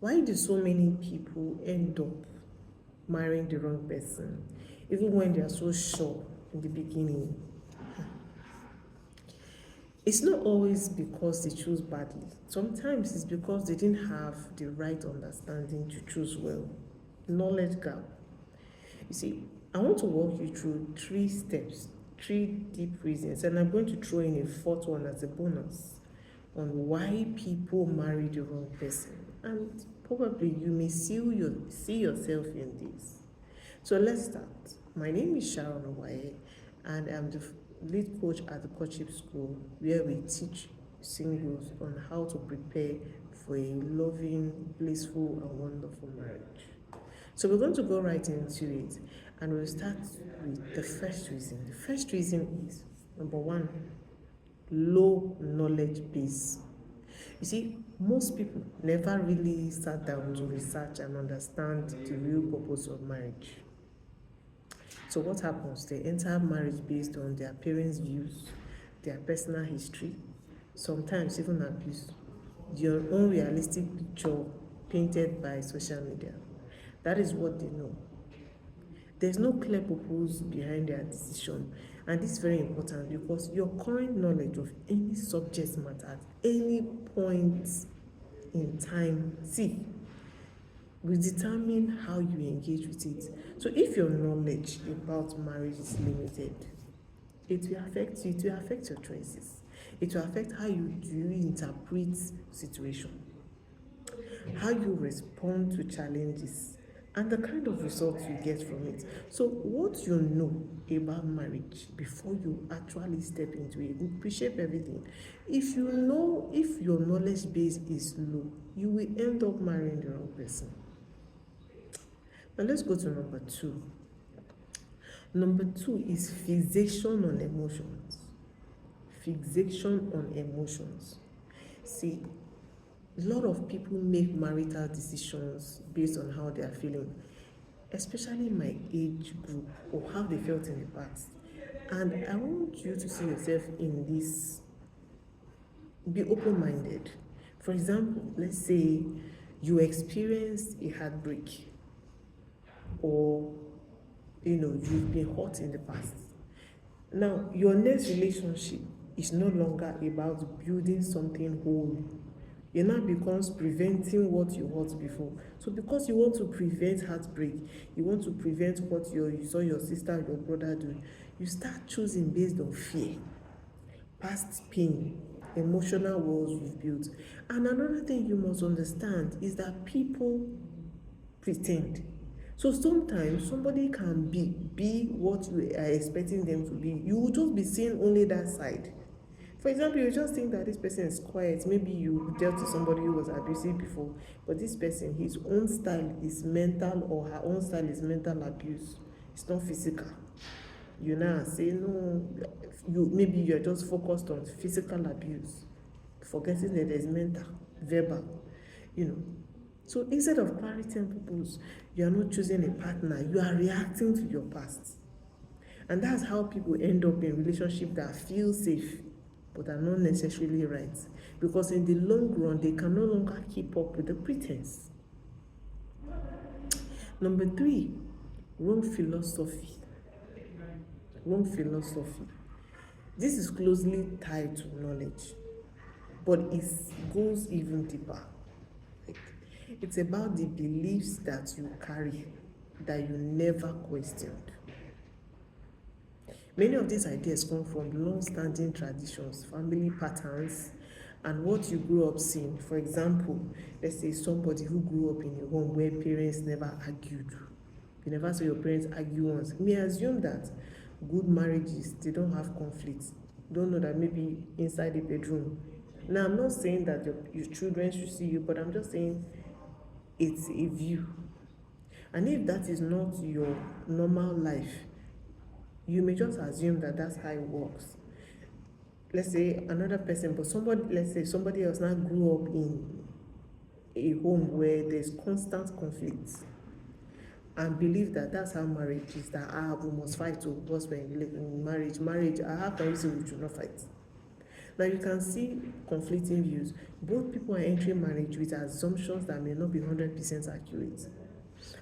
Why do so many people end up marrying the wrong person, even when they are so sure in the beginning? It's not always because they choose badly. Sometimes it's because they didn't have the right understanding to choose well. Knowledge gap. You see, I want to walk you through 3 steps, 3 deep reasons, and I'm going to throw in a fourth one as a bonus on why people marry the wrong person. And probably you may see yourself in this. So let's start. My name is Sharon Owaye, and I'm the lead coach at the Courtship School, where we teach singles on how to prepare for a loving, blissful, and wonderful marriage. So we're going to go right into it, and we'll start with the first reason. The first reason is number one, low knowledge base. You see, most people never really sat down to research and understand the real purpose of marriage. So what happens? They enter marriage based on their parents' views, their personal history, sometimes even abuse, their own realistic picture painted by social media. That is what they know. There's no clear purpose behind their decision, and this is very important because your current knowledge of any subject matter at any point in time, will determine how you engage with it. So if your knowledge about marriage is limited, it will affect you, it will affect your choices. It will affect how you interpret situation, how you respond to challenges, and the kind of results you get from it. So what you know about marriage before you actually step into it will reshape everything. If your knowledge base is low, you will end up marrying the wrong person. Now let's go to number two. Number two is fixation on emotions. Fixation on emotions. See, a lot of people make marital decisions based on how they are feeling, especially my age group, or how they felt in the past. And I want you to see yourself in this. Be open-minded. For example, let's say you experienced a heartbreak, or you've been hurt in the past. Now your next relationship is no longer about building something whole. It now becomes preventing what you hurt before. So because you want to prevent heartbreak, you want to prevent what you saw your sister or your brother do, you start choosing based on fear, past pain, emotional walls you've built. And another thing you must understand is that people pretend. So sometimes somebody can be what you are expecting them to be. You will just be seeing only that side. For example, you just think that this person is quiet. Maybe you dealt with somebody who was abusive before, but this person, his own style is mental, or her own style is mental abuse. It's not physical. You now say no. Maybe you're just focused on physical abuse, forgetting that there's mental, verbal. So instead of clarity and purpose, you are not choosing a partner. You are reacting to your past, and that's how people end up in relationships that feel safe but are not necessarily right, because in the long run they can no longer keep up with the pretense. Number three, wrong philosophy. Wrong philosophy. This is closely tied to knowledge, but it goes even deeper. It's about the beliefs that you carry that you never questioned. Many of these ideas come from long-standing traditions, family patterns, and what you grew up seeing. For example, let's say somebody who grew up in a home where parents never argued. You never saw your parents argue once. You may assume that good marriages, they don't have conflicts. Don't know that maybe inside the bedroom. Now, I'm not saying that your children should see you, but I'm just saying it's a view. And if that is not your normal life, you may just assume that that's how it works. Let's say another person, but let's say somebody else now grew up in a home where there's constant conflict, and believe that that's how marriage is, that we must fight to, because when in marriage, how can you say we should not fight? Now you can see conflicting views. Both people are entering marriage with assumptions that may not be 100% accurate.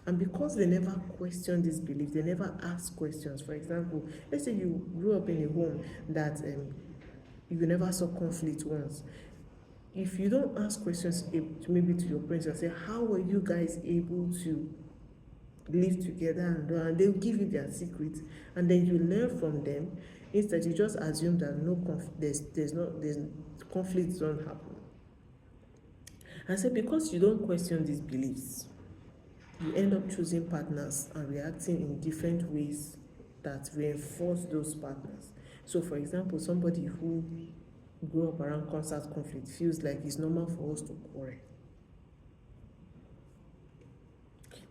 And because they never question this belief, they never ask questions. For example, let's say you grew up in a home that you never saw conflict once. If you don't ask questions maybe to your parents and say, how were you guys able to live together, and they'll give you their secrets, and then you learn from them. Instead, you just assume that there's conflicts don't happen. And so because you don't question these beliefs, you end up choosing partners and reacting in different ways that reinforce those partners. So for example, somebody who grew up around constant conflict feels like it's normal for us to quarrel.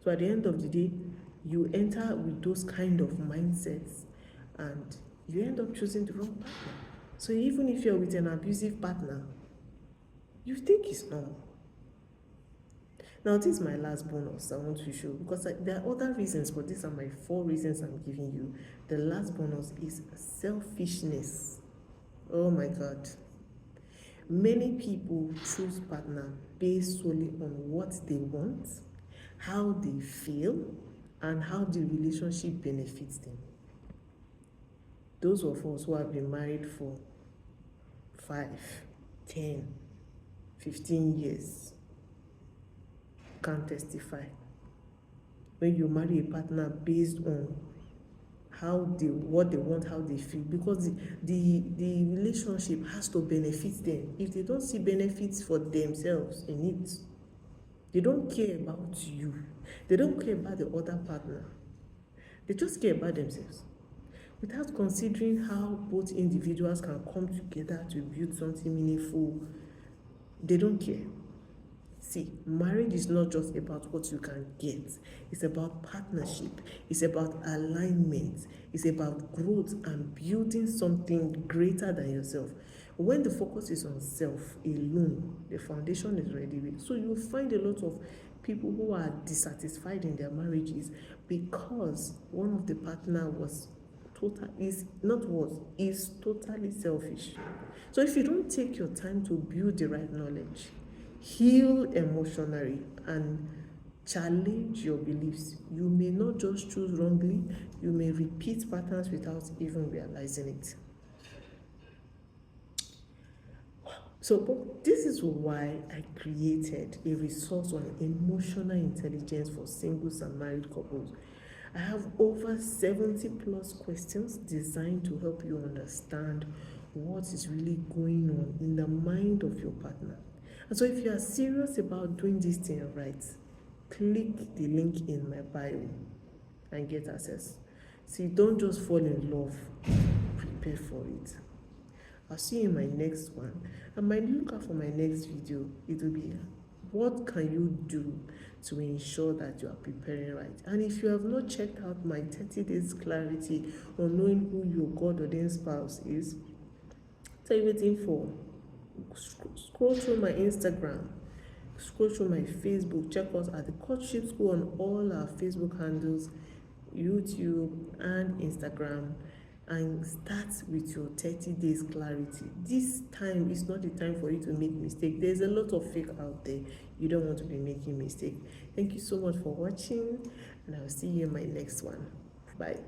So at the end of the day, you enter with those kind of mindsets and you end up choosing the wrong partner. So even if you're with an abusive partner, you think it's normal. Now this is my last bonus I want to show, because there are other reasons, but these are my 4 reasons I'm giving you. The last bonus is selfishness. Oh my God. Many people choose partner based solely on what they want, how they feel, and how the relationship benefits them. Those of us who have been married for 5, 10, 15 years can testify. When you marry a partner based on what they want, how they feel, because the relationship has to benefit them. If they don't see benefits for themselves in it, they don't care about you. They don't care about the other partner. They just care about themselves, without considering how both individuals can come together to build something meaningful. They don't care. See, marriage is not just about what you can get. It's about partnership. It's about alignment. It's about growth and building something greater than yourself. When the focus is on self alone, the foundation is already weak. So you'll find a lot of people who are dissatisfied in their marriages because one of the partner is totally selfish. So if you don't take your time to build the right knowledge, heal emotionally, and challenge your beliefs, you may not just choose wrongly, you may repeat patterns without even realizing it. So this is why I created a resource on emotional intelligence for singles and married couples. I have over 70 plus questions designed to help you understand what is really going on in the mind of your partner. And so if you are serious about doing this thing right, click the link in my bio and get access. See, don't just fall in love, prepare for it. I'll see you in my next one. And my look out for my next video, it will be what can you do to ensure that you are preparing right. And if you have not checked out my 30 days clarity on knowing who your God ordained spouse is, what are you waiting for? Scroll through my Instagram, scroll through my Facebook, check us at the Courtship School on all our Facebook handles, YouTube and Instagram, and start with your 30 days clarity. This time is not the time for you to make mistakes. There's a lot of fake out there. You don't want to be making mistakes. Thank you so much for watching, and I'll see you in my next one. Bye.